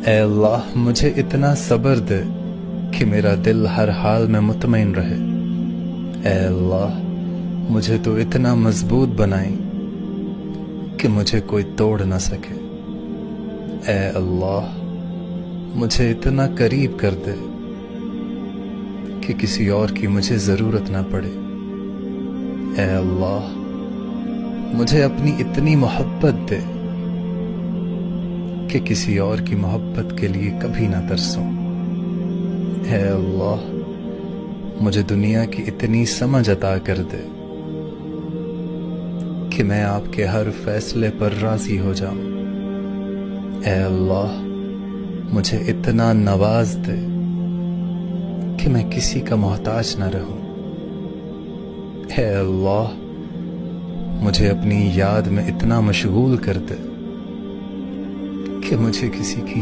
اے اللہ مجھے اتنا صبر دے کہ میرا دل ہر حال میں مطمئن رہے۔ اے اللہ مجھے تو اتنا مضبوط بنائیں کہ مجھے کوئی توڑ نہ سکے۔ اے اللہ مجھے اتنا قریب کر دے کہ کسی اور کی مجھے ضرورت نہ پڑے۔ اے اللہ مجھے اپنی اتنی محبت دے کہ کسی اور کی محبت کے لیے کبھی نہ ترسوں۔ اے اللہ مجھے دنیا کی اتنی سمجھ عطا کر دے کہ میں آپ کے ہر فیصلے پر راضی ہو جاؤں۔ اے اللہ مجھے اتنا نواز دے کہ میں کسی کا محتاج نہ رہوں۔ اے اللہ مجھے اپنی یاد میں اتنا مشغول کر دے کہ مجھے کسی کی